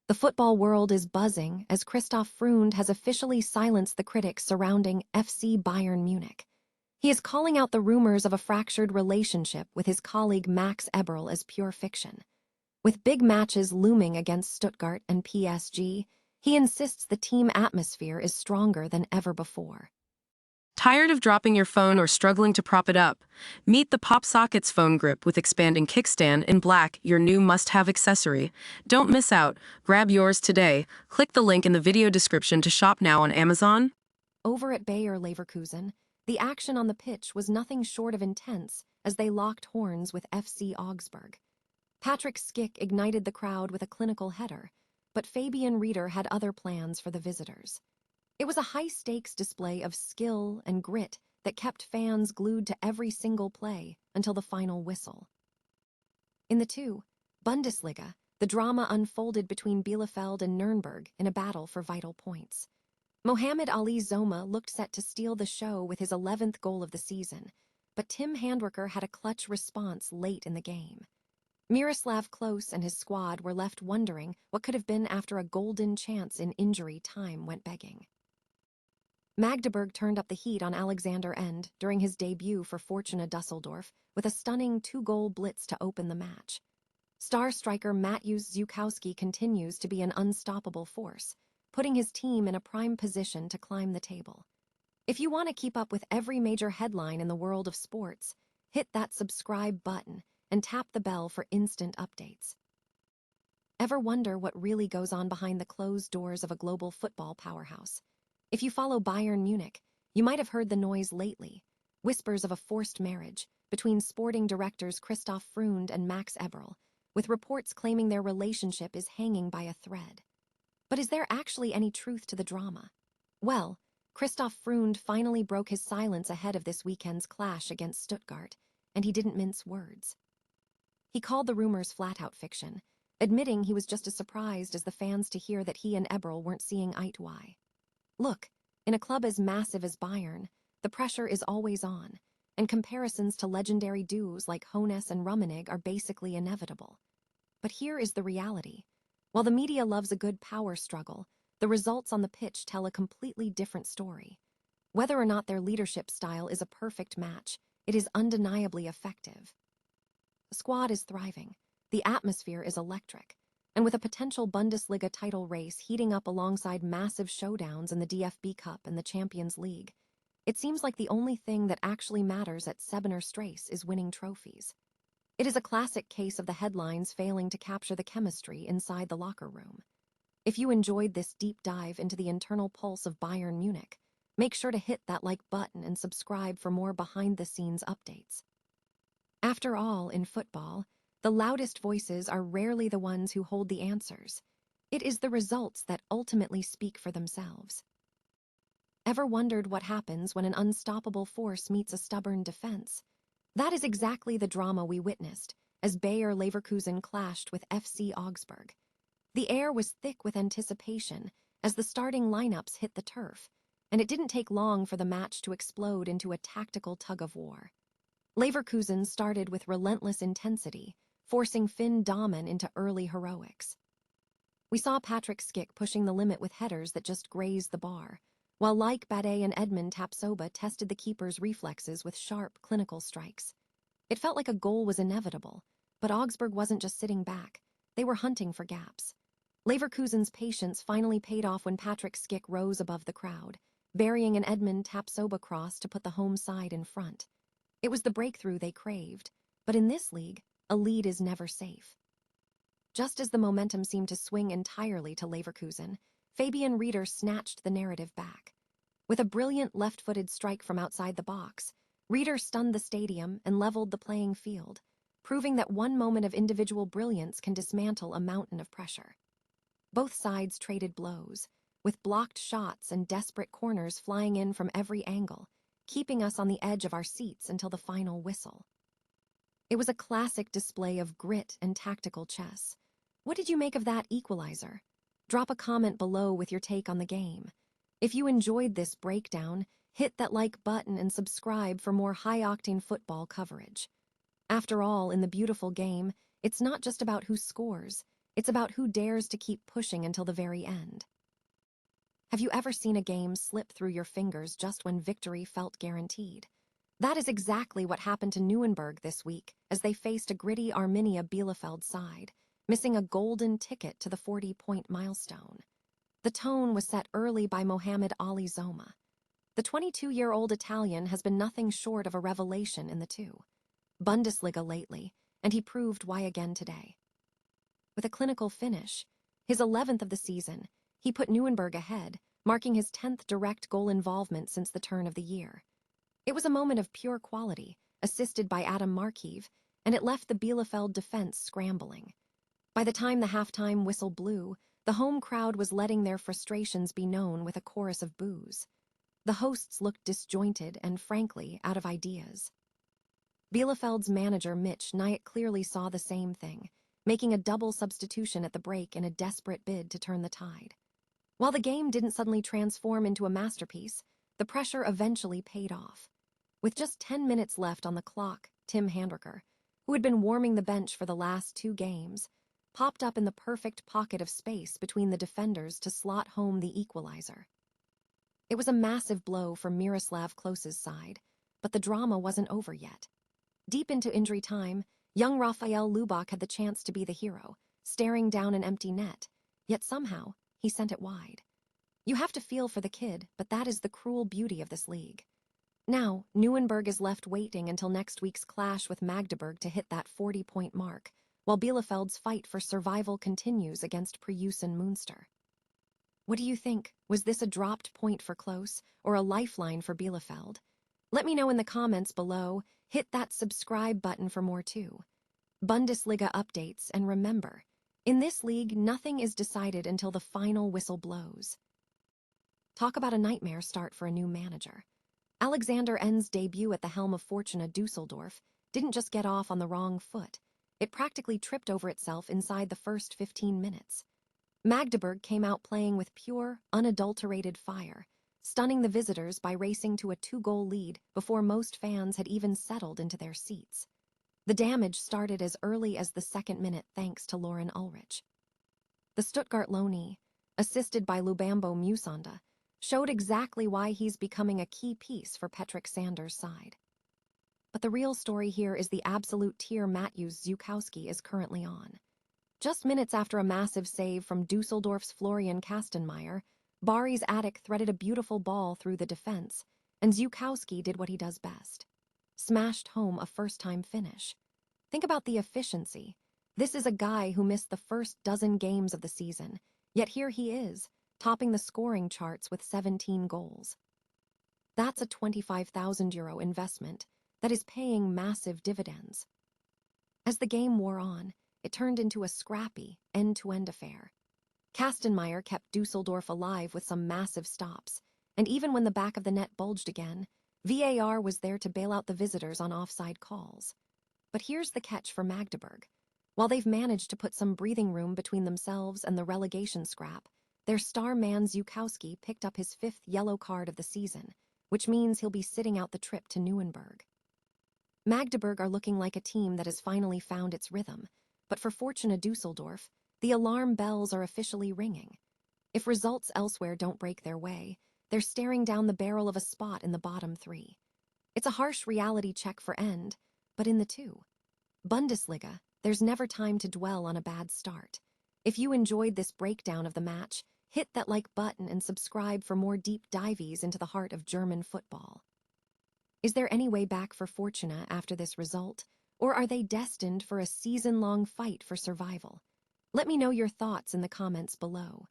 The football world is buzzing as Christoph Freund has officially silenced the critics surrounding FC Bayern Munich. He is calling out the rumors of a fractured relationship with his colleague Max Eberl as pure fiction. With big matches looming against Stuttgart and PSG, he insists the team atmosphere is stronger than ever before. Tired of dropping your phone or struggling to prop it up? Meet the Pop Sockets phone grip with expanding kickstand in black, your new must-have accessory. Don't miss out. Grab yours today. Click the link in the video description to shop now on Amazon. Over at Bayer Leverkusen, the action on the pitch was nothing short of intense as they locked horns with FC Augsburg. Patrick Schick ignited the crowd with a clinical header, but Fabian Rieder had other plans for the visitors. It was a high-stakes display of skill and grit that kept fans glued to every single play until the final whistle. In the Bundesliga, the drama unfolded between Bielefeld and Nürnberg in a battle for vital points. Mohamed Ali Zoma looked set to steal the show with his 11th goal of the season, but Tim Handwerker had a clutch response late in the game. Miroslav Klose and his squad were left wondering what could have been after a golden chance in injury time went begging. Magdeburg turned up the heat on Alexander End during his debut for Fortuna Düsseldorf with a stunning 2-goal blitz to open the match. Star striker Mateusz Zukowski continues to be an unstoppable force, putting his team in a prime position to climb the table. If you want to keep up with every major headline in the world of sports, hit that subscribe button and tap the bell for instant updates. Ever wonder what really goes on behind the closed doors of a global football powerhouse? If you follow Bayern Munich, you might have heard the noise lately, whispers of a forced marriage between sporting directors Christoph Freund and Max Eberl, with reports claiming their relationship is hanging by a thread. But is there actually any truth to the drama? Well, Christoph Freund finally broke his silence ahead of this weekend's clash against Stuttgart, and he didn't mince words. He called the rumors flat-out fiction, admitting he was just as surprised as the fans to hear that he and Eberl weren't seeing eye to eye. Look, in a club as massive as Bayern, the pressure is always on, and comparisons to legendary duos like Hoeneß and Rummenigge are basically inevitable. But here is the reality. While the media loves a good power struggle, the results on the pitch tell a completely different story. Whether or not their leadership style is a perfect match, it is undeniably effective. The squad is thriving, the atmosphere is electric, and with a potential Bundesliga title race heating up alongside massive showdowns in the DFB Cup and the Champions League, it seems like the only thing that actually matters at Sebener Strasse is winning trophies. It is a classic case of the headlines failing to capture the chemistry inside the locker room. If you enjoyed this deep dive into the internal pulse of Bayern Munich, make sure to hit that like button and subscribe for more behind-the-scenes updates. After all, in football, the loudest voices are rarely the ones who hold the answers. It is the results that ultimately speak for themselves. Ever wondered what happens when an unstoppable force meets a stubborn defense? That is exactly the drama we witnessed as Bayer Leverkusen clashed with FC Augsburg. The air was thick with anticipation as the starting lineups hit the turf, and it didn't take long for the match to explode into a tactical tug-of-war. Leverkusen started with relentless intensity, forcing Finn Dahmen into early heroics. We saw Patrick Schick pushing the limit with headers that just grazed the bar, while Like Bade and Edmund Tapsoba tested the keeper's reflexes with sharp, clinical strikes. It felt like a goal was inevitable, but Augsburg wasn't just sitting back. They were hunting for gaps. Leverkusen's patience finally paid off when Patrick Schick rose above the crowd, burying an Edmund Tapsoba cross to put the home side in front. It was the breakthrough they craved, but in this league, a lead is never safe. Just as the momentum seemed to swing entirely to Leverkusen, Fabian Rieder snatched the narrative back. With a brilliant left-footed strike from outside the box, Rieder stunned the stadium and leveled the playing field, proving that one moment of individual brilliance can dismantle a mountain of pressure. Both sides traded blows, with blocked shots and desperate corners flying in from every angle, keeping us on the edge of our seats until the final whistle. It was a classic display of grit and tactical chess. What did you make of that equalizer? Drop a comment below with your take on the game. If you enjoyed this breakdown, hit that like button and subscribe for more high-octane football coverage. After all, in the beautiful game, it's not just about who scores, It's about who dares to keep pushing until the very end. Have you ever seen a game slip through your fingers just when victory felt guaranteed? That is exactly what happened to Nürnberg this week as they faced a gritty Arminia Bielefeld side, missing a golden ticket to the 40-point milestone. The tone was set early by Mohamed Ali Zoma. The 22-year-old Italian has been nothing short of a revelation in the Bundesliga lately, and he proved why again today. With a clinical finish, his 11th of the season, he put Nürnberg ahead, marking his 10th direct goal involvement since the turn of the year. It was a moment of pure quality, assisted by Adam Markiv, and it left the Bielefeld defense scrambling. By the time the halftime whistle blew, the home crowd was letting their frustrations be known with a chorus of boos. The hosts looked disjointed and, frankly, out of ideas. Bielefeld's manager Mitch Nyack clearly saw the same thing, making a double substitution at the break in a desperate bid to turn the tide. While the game didn't suddenly transform into a masterpiece, the pressure eventually paid off. With just 10 minutes left on the clock, Tim Handwerker, who had been warming the bench for the last 2 games, popped up in the perfect pocket of space between the defenders to slot home the equalizer. It was a massive blow for Miroslav Klose's side, but the drama wasn't over yet. Deep into injury time, young Rafael Lubach had the chance to be the hero, staring down an empty net, yet somehow he sent it wide. You have to feel for the kid, but that is the cruel beauty of this league. Now, Nürnberg is left waiting until next week's clash with Magdeburg to hit that 40-point mark, while Bielefeld's fight for survival continues against Preußen Münster. What do you think? Was this a dropped point for Klose or a lifeline for Bielefeld? Let me know in the comments below. Hit that subscribe button for more too. Bundesliga updates, and remember, in this league, nothing is decided until the final whistle blows. Talk about a nightmare start for a new manager. Alexander N's debut at the helm of Fortuna Düsseldorf didn't just get off on the wrong foot. It practically tripped over itself inside the first 15 minutes. Magdeburg came out playing with pure, unadulterated fire, stunning the visitors by racing to a 2-goal lead before most fans had even settled into their seats. The damage started as early as the 2nd minute thanks to Lauren Ulrich. The Stuttgart loanee, assisted by Lubambo Musonda, showed exactly why he's becoming a key piece for Patrick Sanders' side. But the real story here is the absolute tier Mateusz Zukowski is currently on. Just minutes after a massive save from Dusseldorf's Florian Kastenmeier, Bari's Attic threaded a beautiful ball through the defense, and Zukowski did what he does best. Smashed home a first-time finish. Think about the efficiency. This is a guy who missed the first dozen games of the season, yet here he is, topping the scoring charts with 17 goals. That's a €25,000 investment that is paying massive dividends. As the game wore on, it turned into a scrappy, end-to-end affair. Kastenmeier kept Dusseldorf alive with some massive stops, and even when the back of the net bulged again, VAR was there to bail out the visitors on offside calls. But here's the catch for Magdeburg. While they've managed to put some breathing room between themselves and the relegation scrap, their star man Zukowski picked up his 5th yellow card of the season, which means he'll be sitting out the trip to Nürnberg. Magdeburg are looking like a team that has finally found its rhythm, but for Fortuna Düsseldorf, the alarm bells are officially ringing. If results elsewhere don't break their way, they're staring down the barrel of a spot in the bottom 3. It's a harsh reality check for End, but in the Bundesliga, there's never time to dwell on a bad start. If you enjoyed this breakdown of the match, hit that like button and subscribe for more deep dives into the heart of German football. Is there any way back for Fortuna after this result, or are they destined for a season-long fight for survival? Let me know your thoughts in the comments below.